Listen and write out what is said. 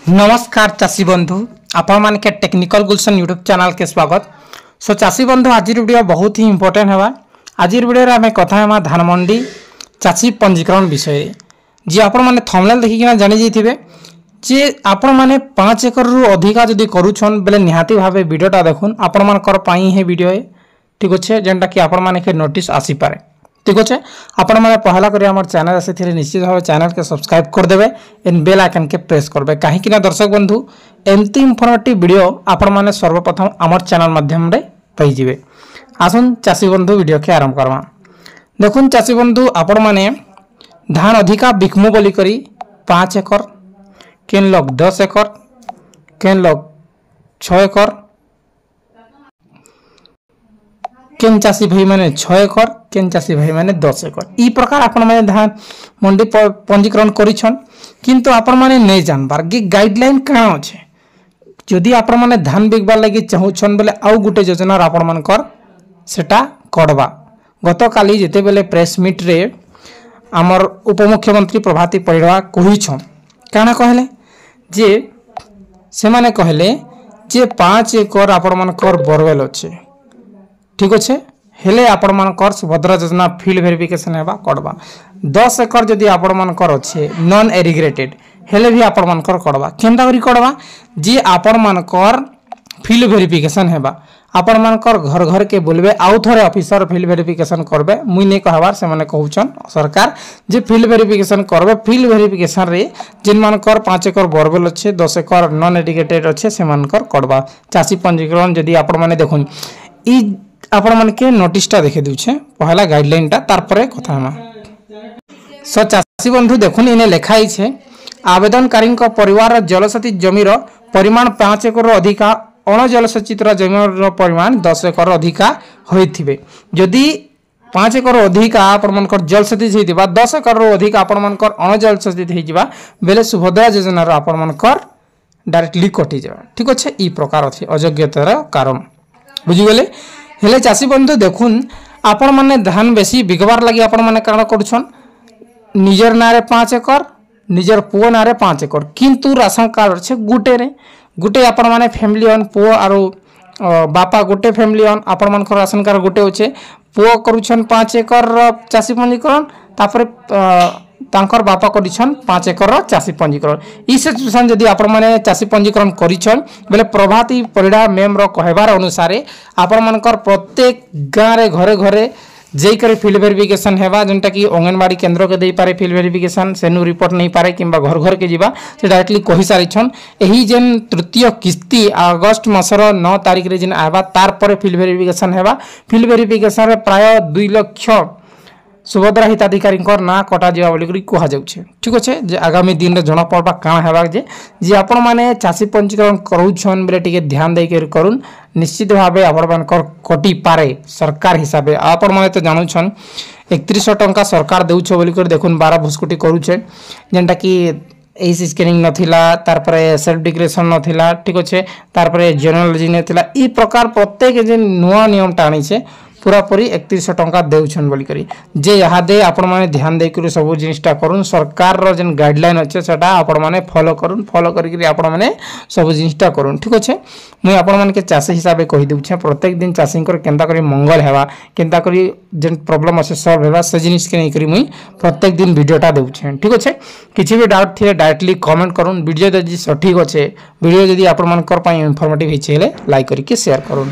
नमस्कार चाषी बंधु आपण मान के टेक्निकल गुलशन यूट्यूब चैनल के स्वागत। सो चाषी बंधु आज वीडियो बहुत ही इंपोर्टेंट है। आज वीडियो आम कथा है धान मंडी चाषी पंजीकरण विषय जी आपण मैंने थंबनेल देखिकिना जानी जाइथिबे जे आपण मैंने 5 एकर रु अधिका जदि करूछन बेले निहाती भावे वीडियोटा देखुन आपण मानकर पाई है वीडियो है ठीक अच्छे जेनटा कि आपण माने के नोटिस आसी पारे ठीक अच्छे। आपण मैंने पहला करी आम चैनल से निश्चित भाव चैनल के सब्सक्राइब करदे एंड बेल आइकन के प्रेस करबे कहीं दर्शक बंधु एमती इनफॉर्मेटिव वीडियो आपण मैंने सर्वप्रथम आम चैनल माध्यम रे पाइजिबे। आसुन चाषी बंधु वीडियो के आरंभ करवा। देखुन चाषी बंधु आपण मैंने धान अधिका बिकमु बोली करी 5 एकर केन लोग 10 एकर केन लोग 6 एकर केन चाषी भाई मैंने 6 एकर केन चाषी भाई मैंने 10 एकर ई प्रकार आपण माने धान मंडी पंजीकरण करिछन किंतु आपण माने नै जानबार कि गाइडलाइन का अछि। जदि आपण माने धान बिकबार लागि चाहुछन बेले आउ गुटे योजना आपण मानकर सेटा करबा। गत काली जेते बेले प्रेस मीट रे हमर उपमुख्यमंत्री प्रभाती परिडा कहिछन काना कहले जे से माने कहले जे 5 एकर आपण मानकर बोरवेल अछि ठीक अच्छे हेले आपण मानकर सुभद्रा योजना फील्ड वेरिफिकेशन हेबा करबा। 10 एकर जदि आपण मानकर अच्छे नॉन एरिग्रेटेड हेले भी आपण मानकर करबा केनता करी करबा जे आपण मानकर फील्ड वेरिफिकेशन हेबा आपण मानकर घर घर के बोलबे आउ थरे ऑफिसर फील्ड वेरिफिकेशन करबे मुई नै कहबार से माने कहउछन सरकार जे फील्ड वेरिफिकेशन करबे फील्ड वेरिफिकेशन रे जिन मानकर 5 एकर बोरवेल अच्छे 10 एकर नॉन एरिगेटेड अच्छे से मानकर करबा। चाषी पंजीकरण जदि आपण माने देखुन ई आपण मन के नोटिसटा देखे दूछे पहला गाइडलाइनटा तार परे कथा हम सो चाषी बंधु देखुन इने लिखाई छे आवेदनकारी परिवार जलसेचित जमीर परिमाण 5 एकर अधिका अण जलसेचित जमीर परिमाण 10 एकर अधिका होइथिबे जदि 5 एकर अधिका आपण मनकर जलसेचित हेतिबा 10 एकर अधिका आपण मनकर अण जलसेचित हेजिबा बेले सुभद्रा योजना रो आपण मनकर डायरेक्टली कटि जाबा ठीक अछि। ई प्रकार अछि अयोग्यतार कारण बुझि गेले। हेले चाषी बंधु देखुन आपण माने धान बेसी बिकबार लगी आपण माने काण करूछन निजर नारे 5 एकर निजर पुओ नारे 5 एकर किंतु राशन कार्ड छे गुटे आपण माने फैमिली ऑन पुओ आरो बापा गुटे फैमिली ऑन आपण मानकर राशन कार्ड गुटे होचे पुओ करूछन 5 एकर चाषी पंजीकरण तापर तांकर बापा करिछन 5 एकर चाषी पंजीकरण ई सिचुएशन जदि आपण माने चाषी पंजीकरण करिछन बेले प्रभाती परिडा मेम रो कहबार अनुसार आपण मानकर प्रत्येक गाँ रे घरे घरे जेई करे फील्ड वेरिफिकेशन हेबा जेंटा कि अंगनवाड़ी केंद्र के देई पारे फील्ड वेरिफिकेशन सेनु रिपोर्ट नहीं पारे किंबा घर घर के जीवा से डायरेक्टली कहि सारिछन एही जेन तृतीय किस्ती अगस्त मासर 9 तारिख रे जेन आबा तार परे फील्ड वेरिफिकेशन हेबा फील्ड वेरिफिकेशन रे प्राय 2 लाख सुभद्रा हिताधिकारी ना कटा जा बोली कह जाऊे ठीक अच्छे जे आगामी दिन में जना पड़वा काण है जे आपण मैंने चाषी पंजीकरण करूछन बेले टिके ध्यान दे करूँ निश्चित भाव आपण मानकर कटि पारे सरकार हिसाब से आपण मैंने तो जानूछन 3100 टंका सरकार देउछ बोली देखुन 12 भुसकुटी करूछे जेनटा कि एसी स्कैनिंग नथिला तार परे सेल्फ डिक्लेरेशन नथिला ठीक अच्छे तार परे जेनोलॉजी नथिला ई प्रकार प्रत्येक जे नुआ नियम टाणी छे पूरा पूरी 3100 टंका देउछन बोली करी जे यहाँ दे आपण माने ध्यान दे करू सब जिनिसटा करूँ सरकार रो जेन गाइडलाइन अच्छे सेटा आपण माने फॉलो करूँ फॉलो करी आपण माने सब जिनिसटा करूँ ठीक अच्छे। मुई आपण माने के चाषी हिसाब से कहि देउछे प्रत्येक दिन चाषी केनता करी मंगल हेबा केनता करी जेन प्रॉब्लम अच्छे सॉल्व हेबा से जिनिस के नहीं करी मुई प्रत्येक दिन वीडियोटा देउछे ठीक अच्छे। किछि भी डाउट थिले डायरेक्टली कमेंट करूँ वीडियो जदि सठिक अच्छे वीडियो जदि आपण मानकर पई इंफॉर्मेटिव हिचे लाइक करके शेयर करूँ।